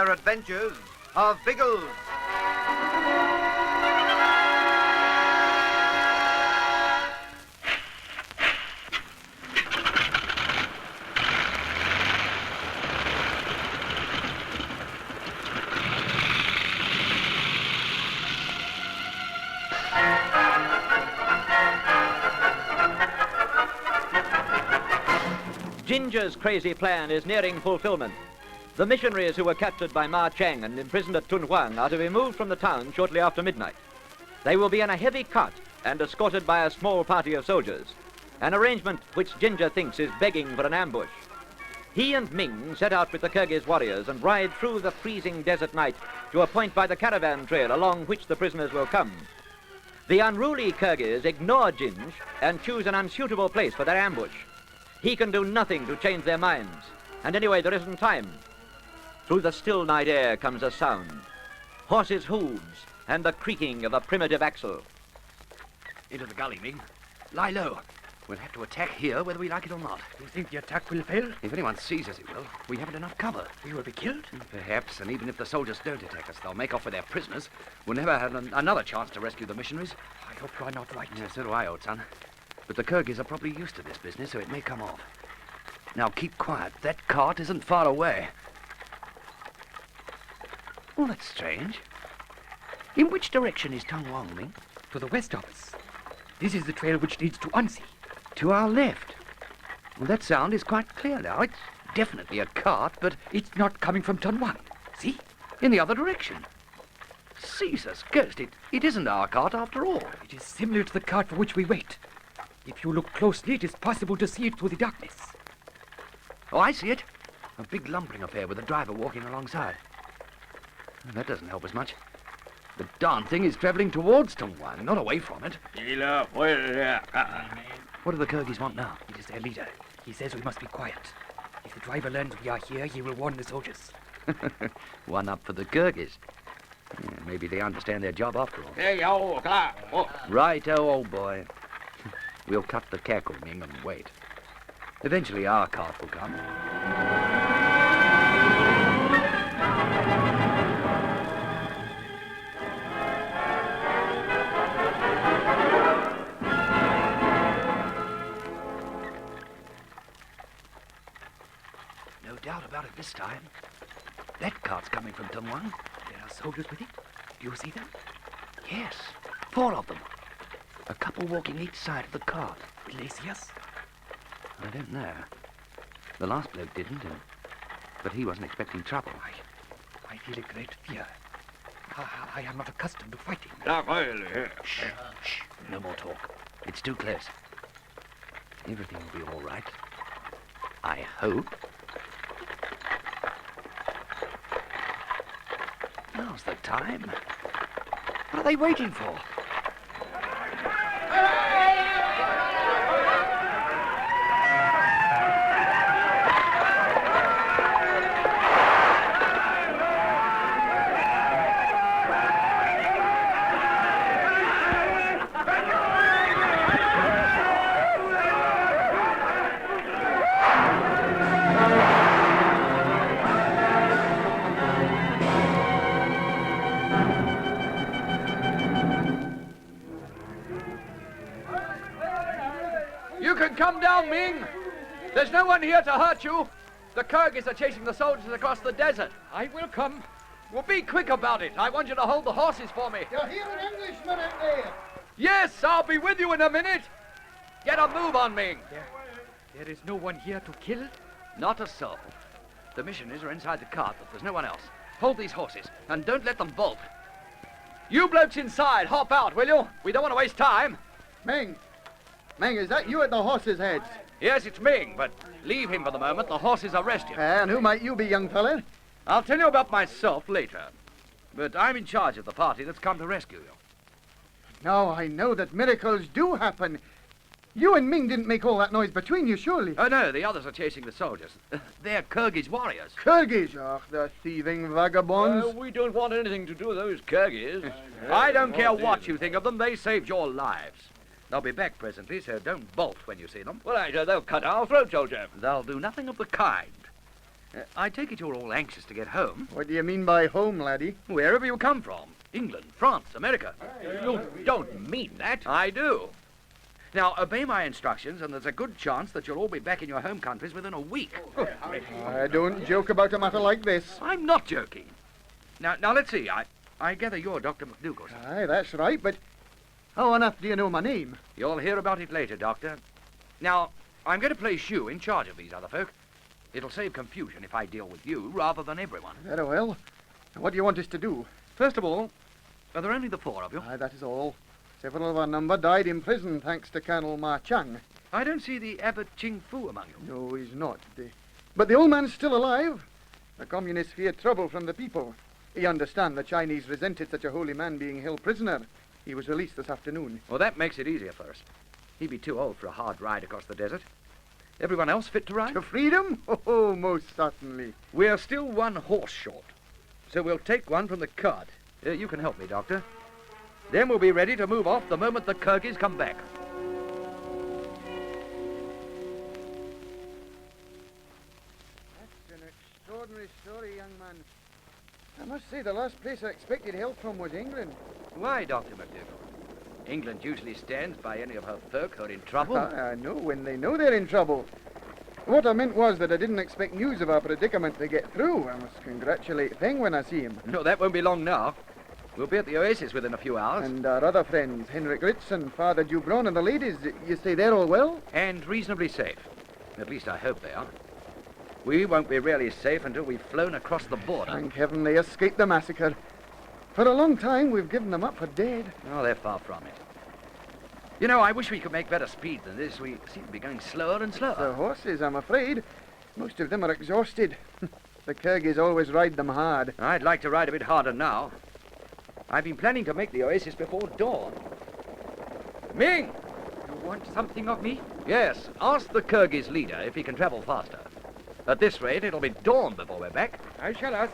rare adventures of Biggles. Ginger's crazy plan is nearing fulfillment. The missionaries who were captured by Ma Cheng and imprisoned at Tun Huang are to be moved from the town shortly after midnight. They will be in a heavy cart and escorted by a small party of soldiers, an arrangement which Ginger thinks is begging for an ambush. He and Ming set out with the Kyrgyz warriors and ride through the freezing desert night to a point by the caravan trail along which the prisoners will come. The unruly Kyrgyz ignore Ginge and choose an unsuitable place for their ambush. He can do nothing to change their minds, and anyway, there isn't time. Through the still night air comes a sound. Horses' hooves and the creaking of a primitive axle. Into the gully, Ming. Lie low. We'll have to attack here whether we like it or not. You think the attack will fail? If anyone sees us, it will. We haven't enough cover. We will be killed? Perhaps, and even if the soldiers don't attack us, they'll make off with their prisoners. We'll never have another chance to rescue the missionaries. I hope you are not right. Yeah, so do I, old son. But the Kyrgyz are probably used to this business, so it may come off. Now keep quiet. That cart isn't far away. Oh, that's strange. In which direction is Tung Wang, Ming? To the west of us. This is the trail which leads to Ansi. To our left. Well, that sound is quite clear now. It's definitely a cart, but It's not coming from Tunwan. See? in the other direction. Caesar's ghost, it isn't our cart after all. It is similar to the cart for which we wait. If you look closely, it is possible to see it through the darkness. Oh, I see it. A big lumbering affair with a driver walking alongside. Well, that doesn't help us much. The darn thing is travelling towards Tungwan, not away from it. What do the Kyrgyz want now? It is their leader. He says we must be quiet. If the driver learns we are here, he will warn the soldiers. One up for the Kyrgyz. Yeah, maybe they understand their job after all. Righto, old boy. We'll cut the cackle, Ming, and wait. Eventually our cart will come. No doubt about it this time. That cart's coming from Tungwan. There are soldiers with it. Do you see them? Yes, 4 of them. A couple walking each side of the cart. Will they see us? I don't know. The last bloke didn't, but he wasn't expecting trouble. I feel a great fear. I am not accustomed to fighting. Shh, shh. No more talk. It's too close. Everything will be all right. I hope. Now's the time. What are they waiting for? You can come down, Ming. There's no one here to hurt you. The Kyrgyz are chasing the soldiers across the desert. I will come. Well, be quick about it. I want you to hold the horses for me. You're hearing Englishman in there. Yes, I'll be with you in a minute. Get a move on, Ming. There is no one here to kill. Not a soul. The missionaries are inside the cart, but there's no one else. Hold these horses, and don't let them bolt. You blokes inside, hop out, will you? We don't want to waste time. Ming, is that you at the horses' heads? Yes, it's Ming, but leave him for the moment. The horses are rested. And who might you be, young fella? I'll tell you about myself later. But I'm in charge of the party that's come to rescue you. Now I know that miracles do happen. You and Ming didn't make all that noise between you, surely. Oh, no, the others are chasing the soldiers. They're Kyrgyz warriors. Kyrgyz, the thieving vagabonds. We don't want anything to do with those Kyrgyz. I don't care what you think of them. They saved your lives. They'll be back presently, so don't bolt when you see them. Well, they'll cut our throats, old chap. They'll do nothing of the kind. I take it you're all anxious to get home. What do you mean by home, laddie? Wherever you come from. England, France, America. You don't mean that. I do. Now, obey my instructions, and there's a good chance that you'll all be back in your home countries within a week. I don't joke about a matter like this. I'm not joking. Now, let's see. I gather you're Dr. McDougall. Aye, that's right, but how on earth do you know my name? You'll hear about it later, Doctor. Now, I'm going to place you in charge of these other folk. It'll save confusion if I deal with you rather than everyone. Very well. What do you want us to do? First of all, are there only the four of you? Aye, that is all. Several of our number died in prison thanks to Colonel Ma Chang. I don't see the Abbot Ching Fu among you. No, he's not. But the old man's still alive. The communists fear trouble from the people. You understand the Chinese resented such a holy man being held prisoner. He was released this afternoon. Well, that makes it easier for us. He'd be too old for a hard ride across the desert. Everyone else fit to ride? To freedom? Oh, most certainly. We're still one horse short, so we'll take one from the cart. You can help me, Doctor. Then we'll be ready to move off the moment the Kyrgyz come back. That's an extraordinary story, young man. I must say the last place I expected help from was England. Why, Dr. McDougall? England usually stands by any of her folk who are in trouble. I know when they know they're in trouble. What I meant was that I didn't expect news of our predicament to get through. I must congratulate Feng when I see him. No, that won't be long now. We'll be at the Oasis within a few hours. And our other friends, Henrik Ritz and Father Dubron and the ladies, you say they're all well? And reasonably safe. At least I hope they are. We won't be really safe until we've flown across the border. Thank heaven they escaped the massacre. For a long time, we've given them up for dead. Oh, they're far from it. You know, I wish we could make better speed than this. We seem to be going slower and slower. The horses, I'm afraid. Most of them are exhausted. The Kyrgyz always ride them hard. I'd like to ride a bit harder now. I've been planning to make the Oasis before dawn. Ming! You want something of me? Yes, ask the Kyrgyz leader if he can travel faster. At this rate, it'll be dawn before we're back. I shall ask.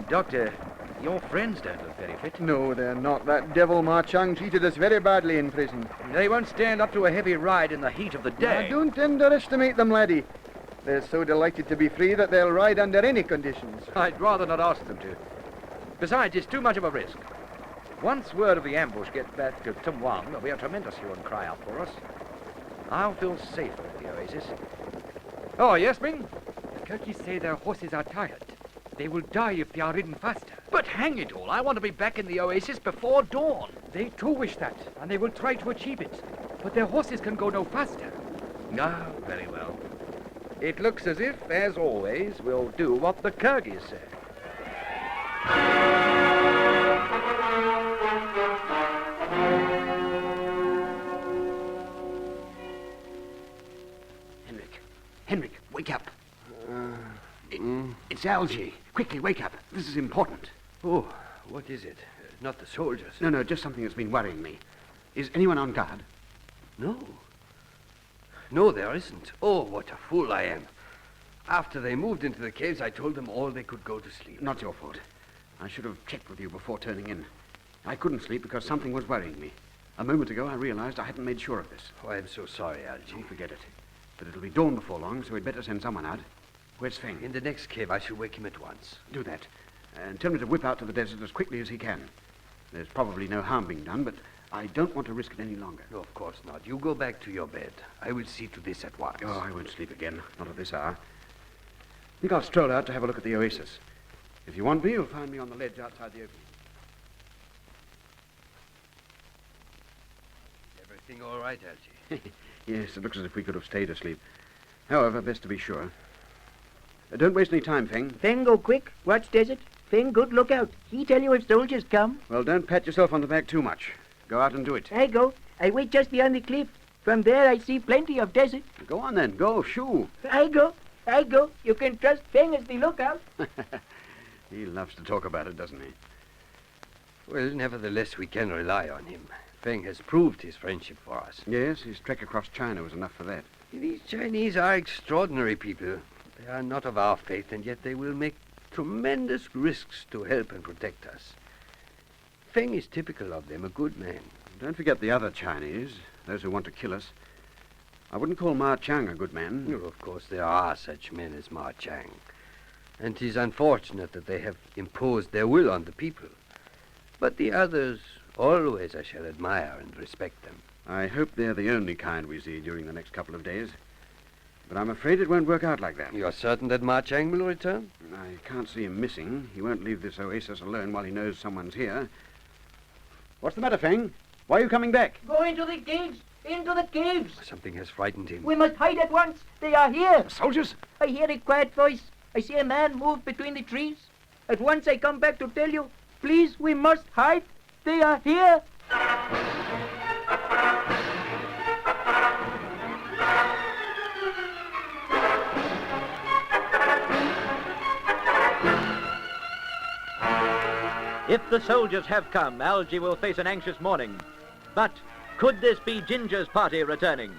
Doctor, your friends don't look very fit. No, they're not. That devil Ma Chang treated us very badly in prison. They won't stand up to a heavy ride in the heat of the day. Now, don't underestimate them, laddie. They're so delighted to be free that they'll ride under any conditions. I'd rather not ask them to. Besides, it's too much of a risk. Once word of the ambush gets back to Tumwang, there'll be a tremendous hue and cry out for us. I'll feel safer at the Oasis. Oh, yes, Ming? The Kyrgyz say their horses are tired. They will die if they are ridden faster. But hang it all, I want to be back in the Oasis before dawn. They too wish that, and they will try to achieve it. But their horses can go no faster. Ah, very well. It looks as if, as always, we'll do what the Kyrgyz say. Henrik, wake up. It's Algy. Quickly, wake up. This is important. Oh, what is it? Not the soldiers? No, just something that's been worrying me. Is anyone on guard? No. No, there isn't. Oh, what a fool I am. After they moved into the caves, I told them all they could go to sleep. Not your fault. I should have checked with you before turning in. I couldn't sleep because something was worrying me. A moment ago, I realized I hadn't made sure of this. Oh, I'm so sorry, Algy. Don't forget it. But it'll be dawn before long, so we'd better send someone out. Where's Feng? In the next cave, I shall wake him at once. Do that. And tell me to whip out to the desert as quickly as he can. There's probably no harm being done, but I don't want to risk it any longer. No, of course not. You go back to your bed. I will see to this at once. Oh, I won't sleep again. Not at this hour. I think I'll stroll out to have a look at the Oasis. If you want me, you'll find me on the ledge outside the opening. Everything all right, Algy? Yes, it looks as if we could have stayed asleep. However, best to be sure. Don't waste any time, Feng. Feng, go quick. Watch desert. Feng, good lookout. He tell you if soldiers come. Well, don't pat yourself on the back too much. Go out and do it. I go. I wait just beyond the cliff. From there, I see plenty of desert. Go on then. Go. Shoo. I go. You can trust Feng as the lookout. He loves to talk about it, doesn't he? Well, nevertheless, we can rely on him. Feng has proved his friendship for us. Yes, his trek across China was enough for that. These Chinese are extraordinary people. They are not of our faith, and yet they will make tremendous risks to help and protect us. Feng is typical of them, a good man. Don't forget the other Chinese, those who want to kill us. I wouldn't call Ma Chang a good man. Well, of course, there are such men as Ma Chang. And 'tis unfortunate that they have imposed their will on the people. But the others, always I shall admire and respect them. I hope they're the only kind we see during the next couple of days. But I'm afraid it won't work out like that. You're certain that Ma Chang will return? I can't see him missing. He won't leave this oasis alone while he knows someone's here. What's the matter, Feng? Why are you coming back? Go into the caves! Into the caves! Something has frightened him. We must hide at once. They are here. Soldiers? I hear a quiet voice. I see a man move between the trees. At once I come back to tell you. Please, we must hide. They are here. If the soldiers have come, Algy will face an anxious morning. But could this be Ginger's party returning?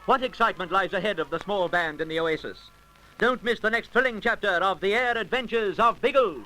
What excitement lies ahead of the small band in the oasis? Don't miss the next thrilling chapter of the air adventures of BIGGLES.